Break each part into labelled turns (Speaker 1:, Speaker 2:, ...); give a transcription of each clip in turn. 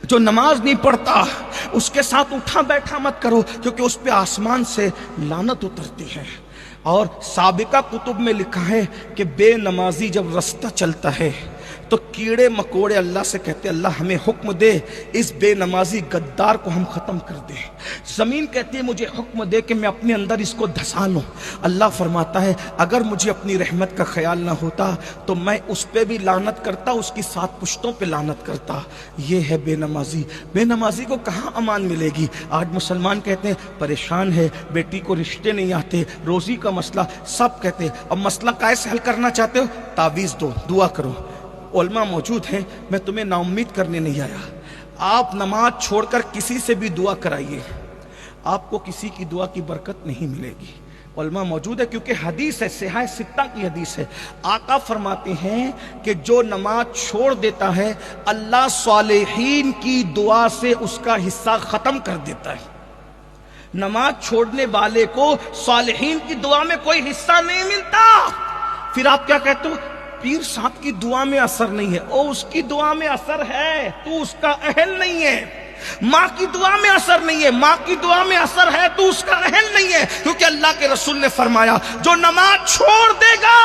Speaker 1: جو نماز نہیں پڑھتا اس کے ساتھ اٹھا بیٹھا مت کرو، کیونکہ اس پہ آسمان سے لعنت اترتی ہے۔ اور سابقہ کتب میں لکھا ہے کہ بے نمازی جب رستہ چلتا ہے تو کیڑے مکوڑے اللہ سے کہتے اللہ ہمیں حکم دے اس بے نمازی غدار کو ہم ختم کر دیں۔ زمین کہتی ہے مجھے حکم دے کہ میں اپنے اندر اس کو دھسا لوں۔ اللہ فرماتا ہے اگر مجھے اپنی رحمت کا خیال نہ ہوتا تو میں اس پہ بھی لعنت کرتا، اس کی 7 پشتوں پہ لعنت کرتا۔ یہ ہے بے نمازی۔ بے نمازی کو کہاں امان ملے گی؟ آج مسلمان کہتے ہیں پریشان ہے، بیٹی کو رشتے نہیں آتے، روزی کا مسئلہ، سب کہتے ہیں اب مسئلہ کیسے حل کرنا چاہتے ہو؟ تعویذ دو، دعا کرو۔ علماء موجود ہیں، میں تمہیں نا امید کرنے نہیں آیا۔ آپ نماز چھوڑ کر کسی سے بھی دعا کرائیے، آپ کو کسی کی دعا کی برکت نہیں ملے گی۔ علماء موجود ہے، کیونکہ حدیث ہے، صحیح ستہ کی حدیث ہے۔ آقا فرماتے ہیں کہ جو نماز چھوڑ دیتا ہے اللہ صالحین کی دعا سے اس کا حصہ ختم کر دیتا ہے۔ نماز چھوڑنے والے کو صالحین کی دعا میں کوئی حصہ نہیں ملتا۔ پھر آپ کیا کہتے ہو؟ پیر صاحب کی دعا میں اثر نہیں ہے۔ او اس کی دعا میں اثر ہے، تو اس کا اہل نہیں ہے۔ ماں کی دعا میں اثر نہیں ہے، ماں کی دعا میں اثر ہے، تو اس کا اہل نہیں ہے، کیونکہ اللہ کے رسول نے فرمایا جو نماز چھوڑ دے گا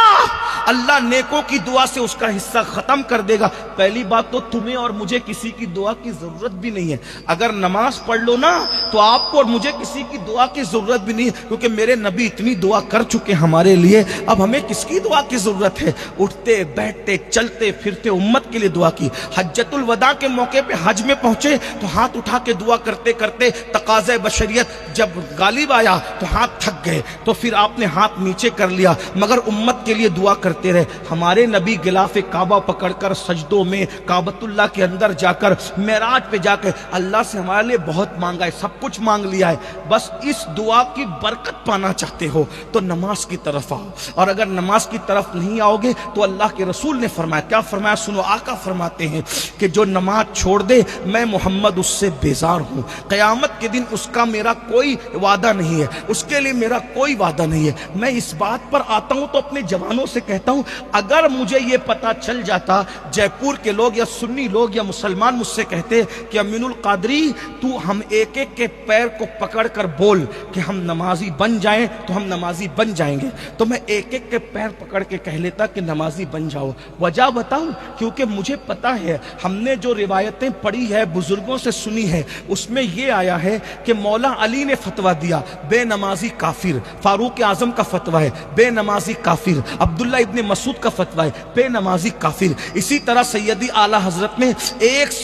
Speaker 1: اللہ نیکوں کی دعا سے اس کا حصہ ختم کر دے گا۔ پہلی بات تو تمہیں اور مجھے کسی کی دعا کی ضرورت بھی نہیں ہے۔ اگر نماز پڑھ لو نا تو آپ کو اور مجھے کسی کی دعا کی ضرورت بھی نہیں ہے، کیونکہ میرے نبی اتنی دعا کر چکے ہمارے لیے، اب ہمیں کس کی دعا کی ضرورت ہے؟ اٹھتے بیٹھتے چلتے پھرتے امت کے لیے دعا کی۔ حجۃ الوداع کے موقع پہ حج میں پہنچے تو ہاتھ اٹھا کے دعا کرتے کرتے تقاضۂ بشریت جب غالب آیا تو ہاتھ تھک گئے، تو پھر آپ نے ہاتھ نیچے کر لیا، مگر امت کے لیے دعا کرتے رہے۔ ہمارے نبی غلاف کعبہ پکڑ کر سجدوں میں کعبۃ اللہ کے اندر جا کر معراج پہ جا کے اللہ سے ہمارے لیے بہت مانگا ہے، سب کچھ مانگ لیا ہے، بس اس دعا کی برکت پانا چاہتے ہو تو نماز کی طرف آؤ، اور اگر نماز کی طرف نہیں آؤ گے تو اللہ کے رسول نے فرمایا، کیا فرمایا سنو، آقا فرماتے ہیں کہ جو نماز چھوڑ دے میں محمد اس سے بیزار ہوں، قیامت کے دن اس کا میرا کوئی وعدہ نہیں ہے، اس کے لیے میرا کوئی وعدہ نہیں ہے۔ میں اس بات پر آتا ہوں تو اپنے جوانوں سے کہتا ہوں اگر مجھے یہ پتا چل جاتا، جے پور کے لوگ یا سنی لوگ یا مسلمان مجھ سے کہتے کہ امین القادری تو ہم ایک ایک کے پیر کو پکڑ کر بول کہ ہم نمازی بن جائیں تو ہم نمازی بن جائیں گے، تو میں ایک ایک کے پیر پکڑ کے کہہ لیتا کہ نمازی بن جاؤ۔ وجہ بتاؤں؟ کیونکہ مجھے پتا ہے ہم نے جو روایتیں پڑھی ہے بزرگوں سے سنی ہے اس میں یہ آیا ہے کہ مولا علی نے فتویٰ دیا بے نمازی کافر، فاروق اعظم کا فتویٰ ہے بے نمازی کافر، عبداللہ ابن مسعود کا فتویٰ ہے بے نمازی کافر، اسی طرح سیدی اعلیٰ حضرت نے ایک